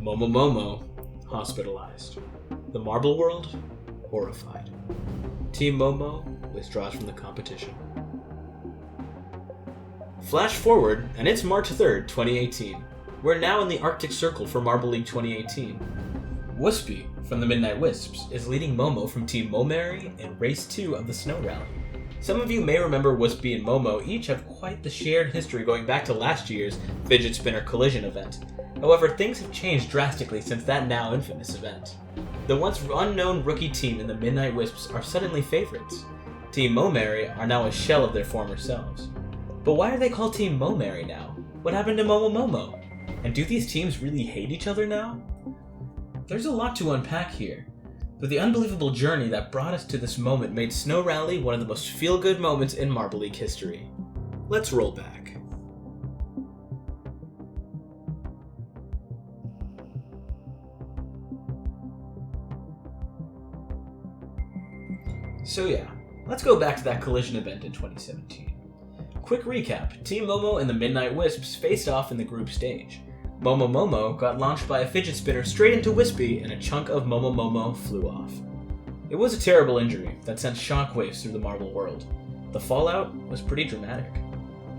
Momo, hospitalized. The Marble World, horrified. Team Momo withdraws from the competition. Flash forward, and it's March 3rd, 2018. We're now in the Arctic Circle for Marble League 2018. Wispy, from the Midnight Wisps, is leading Momo from Team Momary in Race 2 of the Snow Rally. Some of you may remember Wispy and Momo each have quite the shared history going back to last year's Fidget Spinner Collision event. However, things have changed drastically since that now infamous event. The once unknown rookie team in the Midnight Wisps are suddenly favorites. Team Momary are now a shell of their former selves. But why are they called Team Momary now? What happened to Momo? And do these teams really hate each other now? There's a lot to unpack here, but the unbelievable journey that brought us to this moment made Snow Rally one of the most feel-good moments in Marble League history. Let's roll back. So yeah, let's go back to that collision event in 2017. Quick recap, Team Momo and the Midnight Wisps faced off in the group stage. Momo got launched by a fidget spinner straight into Wispy, and a chunk of Momo flew off. It was a terrible injury that sent shockwaves through the Marble world. The fallout was pretty dramatic.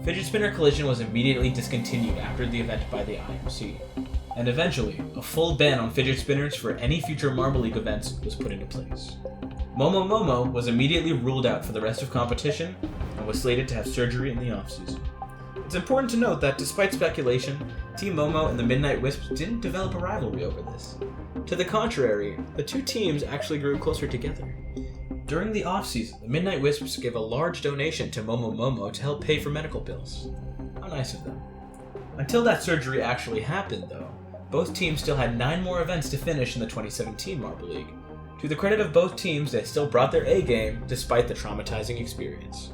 Fidget Spinner Collision was immediately discontinued after the event by the IMC, and eventually, a full ban on fidget spinners for any future Marble League events was put into place. Momo was immediately ruled out for the rest of competition and was slated to have surgery in the off-season. It's important to note that despite speculation, Team Momo and the Midnight Wisps didn't develop a rivalry over this. To the contrary, the two teams actually grew closer together. During the off-season, the Midnight Wisps gave a large donation to Momo to help pay for medical bills. How nice of them. Until that surgery actually happened, though, both teams still had 9 more events to finish in the 2017 Marble League. To the credit of both teams, they still brought their A-game despite the traumatizing experience.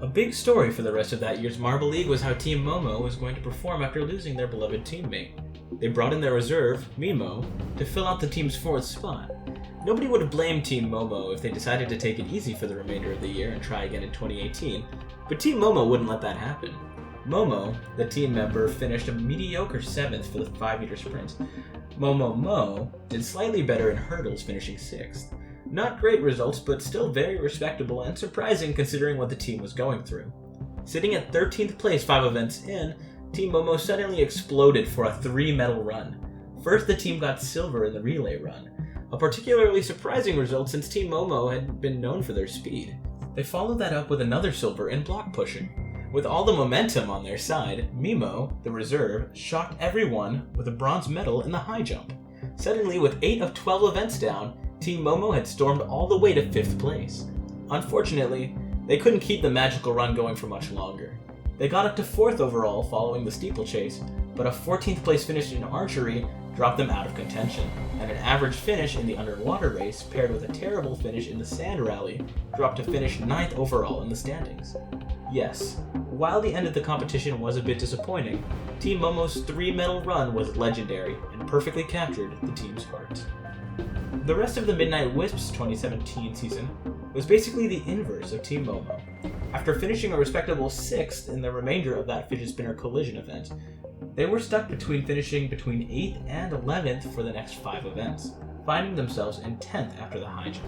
A big story for the rest of that year's Marble League was how Team Momo was going to perform after losing their beloved teammate. They brought in their reserve, Mimo, to fill out the team's 4th spot. Nobody would have blamed Team Momo if they decided to take it easy for the remainder of the year and try again in 2018, but Team Momo wouldn't let that happen. Momo, the team member, finished a mediocre 7th for the 5-meter sprint. Momo did slightly better in hurdles, finishing 6th. Not great results, but still very respectable and surprising considering what the team was going through. Sitting at 13th place 5 events in, Team Momo suddenly exploded for a 3-medal run. First, the team got silver in the relay run, a particularly surprising result since Team Momo had been known for their speed. They followed that up with another silver in block pushing. With all the momentum on their side, Mimo, the reserve, shocked everyone with a bronze medal in the high jump. Suddenly, with 8 of 12 events down, Team Momo had stormed all the way to 5th place. Unfortunately, they couldn't keep the magical run going for much longer. They got up to 4th overall following the steeplechase, but a 14th place finish in archery dropped them out of contention, and an average finish in the underwater race paired with a terrible finish in the sand rally dropped to finish 9th overall in the standings. Yes, while the end of the competition was a bit disappointing, Team Momo's 3-medal run was legendary and perfectly captured the team's heart. The rest of the Midnight Wisps 2017 season was basically the inverse of Team Momo. After finishing a respectable 6th in the remainder of that Fidget Spinner Collision event, they were stuck between finishing between 8th and 11th for the next 5 events, finding themselves in 10th after the high jump.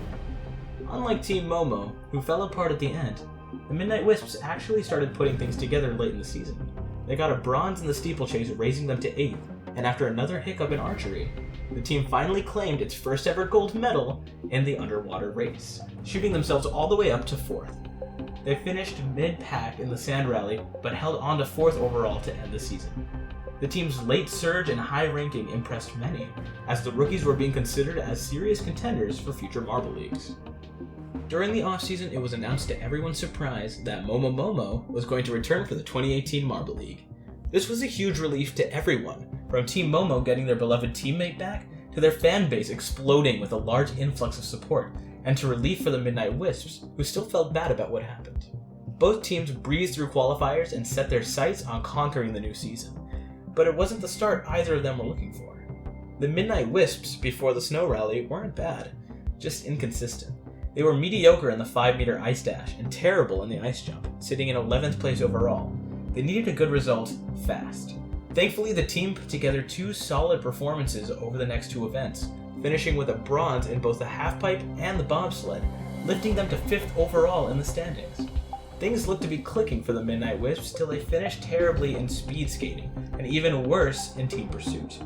Unlike Team Momo, who fell apart at the end, the Midnight Wisps actually started putting things together late in the season. They got a bronze in the steeplechase, raising them to 8th, and after another hiccup in archery, the team finally claimed its first ever gold medal in the underwater race, shooting themselves all the way up to 4th. They finished mid-pack in the sand rally, but held on to 4th overall to end the season. The team's late surge and high ranking impressed many, as the rookies were being considered as serious contenders for future Marble Leagues. During the offseason, it was announced to everyone's surprise that Momo was going to return for the 2018 Marble League. This was a huge relief to everyone, from Team Momo getting their beloved teammate back, to their fan base exploding with a large influx of support, and to relief for the Midnight Wisps, who still felt bad about what happened. Both teams breezed through qualifiers and set their sights on conquering the new season, but it wasn't the start either of them were looking for. The Midnight Wisps, before the Snow Rally, weren't bad, just inconsistent. They were mediocre in the 5-meter ice dash and terrible in the ice jump, sitting in 11th place overall. They needed a good result fast. Thankfully, the team put together 2 solid performances over the next 2 events, finishing with a bronze in both the halfpipe and the bobsled, lifting them to 5th overall in the standings. Things looked to be clicking for the Midnight Wisps till they finished terribly in speed skating, and even worse in team pursuit.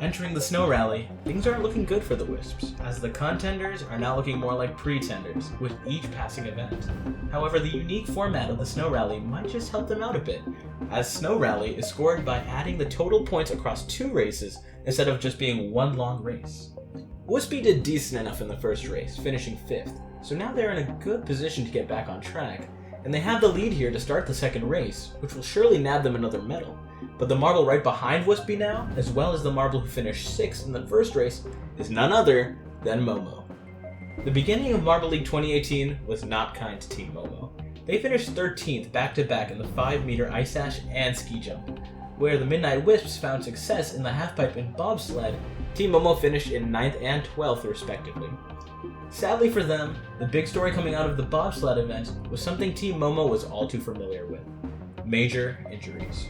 Entering the snow rally, things aren't looking good for the Wisps, as the contenders are now looking more like pretenders, with each passing event. However, the unique format of the snow rally might just help them out a bit, as snow rally is scored by adding the total points across 2 races instead of just being one long race. Wispy did decent enough in the first race, finishing 5th, so now they're in a good position to get back on track, and they have the lead here to start the second race, which will surely nab them another medal. But the marble right behind Wispy now, as well as the marble who finished 6th in the first race, is none other than Momo. The beginning of Marble League 2018 was not kind to Team Momo. They finished 13th back-to-back in the 5-meter ice dash and ski jump. Where the Midnight Wisps found success in the halfpipe and bobsled, Team Momo finished in 9th and 12th respectively. Sadly for them, the big story coming out of the bobsled event was something Team Momo was all too familiar with: major injuries.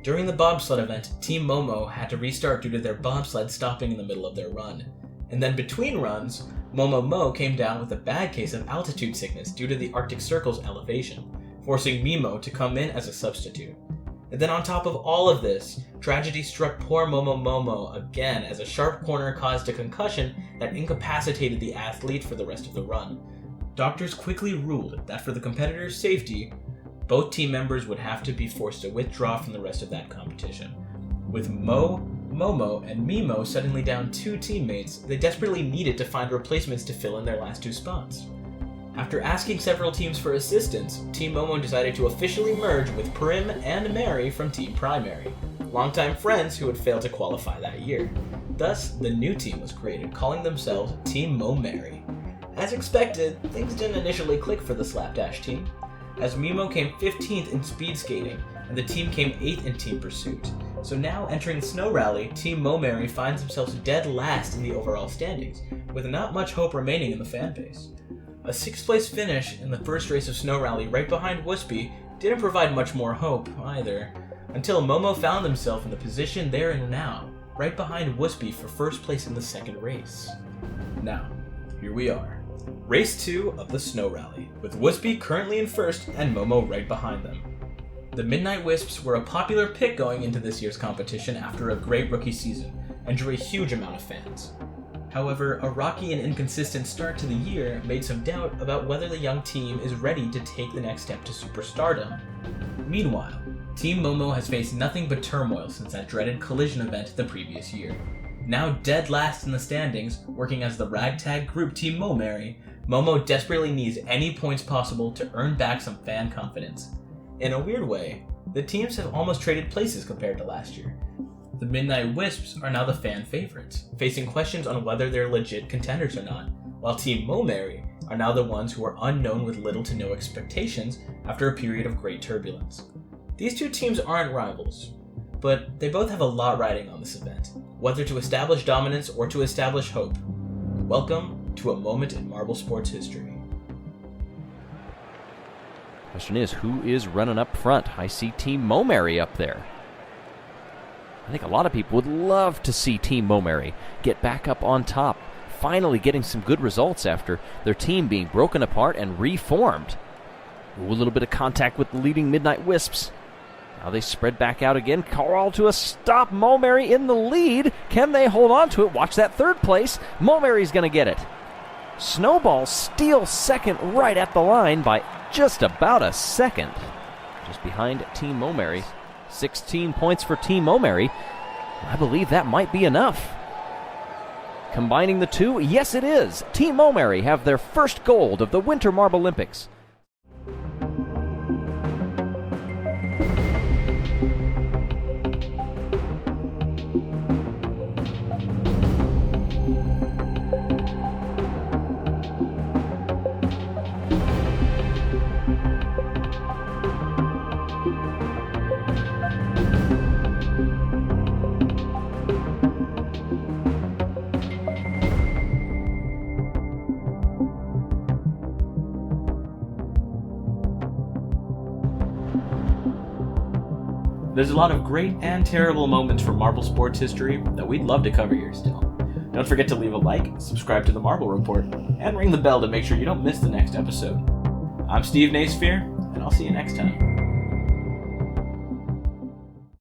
During the bobsled event, Team Momo had to restart due to their bobsled stopping in the middle of their run. And then between runs, Momo Mo came down with a bad case of altitude sickness due to the Arctic Circle's elevation, forcing Mimo to come in as a substitute. And then on top of all of this, tragedy struck poor Momo again as a sharp corner caused a concussion that incapacitated the athlete for the rest of the run. Doctors quickly ruled that for the competitor's safety, both team members would have to be forced to withdraw from the rest of that competition. With Momo, and Mimo suddenly down 2 teammates, they desperately needed to find replacements to fill in their last 2 spots. After asking several teams for assistance, Team Momo decided to officially merge with Prim and Mary from Team Primary, longtime friends who had failed to qualify that year. Thus, the new team was created, calling themselves Team Momary. As expected, things didn't initially click for the Slapdash team, as Mimo came 15th in speed skating, and the team came 8th in team pursuit. So now entering the Snow Rally, Team Momary finds themselves dead last in the overall standings, with not much hope remaining in the fan base. A 6th place finish in the first race of Snow Rally right behind Wispy didn't provide much more hope either, until Momo found themselves in the position they're in now, right behind Wispy for first place in the second race. Now, here we are. Race 2 of the Snow Rally, with Wispy currently in first and Momo right behind them. The Midnight Wisps were a popular pick going into this year's competition after a great rookie season, and drew a huge amount of fans. However, a rocky and inconsistent start to the year made some doubt about whether the young team is ready to take the next step to superstardom. Meanwhile, Team Momo has faced nothing but turmoil since that dreaded collision event the previous year. Now dead last in the standings, working as the ragtag group Team Momary, Momo desperately needs any points possible to earn back some fan confidence. In a weird way, the teams have almost traded places compared to last year. The Midnight Wisps are now the fan favorites, facing questions on whether they're legit contenders or not, while Team Momary are now the ones who are unknown with little to no expectations after a period of great turbulence. These two teams aren't rivals, but they both have a lot riding on this event, whether to establish dominance or to establish hope. Welcome to a moment in marble sports history. Question is, who is running up front? I see Team Momary up there. I think a lot of people would love to see Team Momary get back up on top, finally getting some good results after their team being broken apart and reformed. Ooh, a little bit of contact with the leading Midnight Wisps. Now they spread back out again. Call to a stop. Momary in the lead. Can they hold on to it? Watch that third place. Momary's going to get it. Snowball steals second right at the line by just about a second. Just behind Team Momary. 16 points for Team Momary. I believe that might be enough. Combining the two, yes it is. Team Momary have their first gold of the Winter Marble Olympics. There's a lot of great and terrible moments from Marble sports history that we'd love to cover here still. Don't forget to leave a like, subscribe to the Marble Report, and ring the bell to make sure you don't miss the next episode. I'm Steve Naisphere, and I'll see you next time.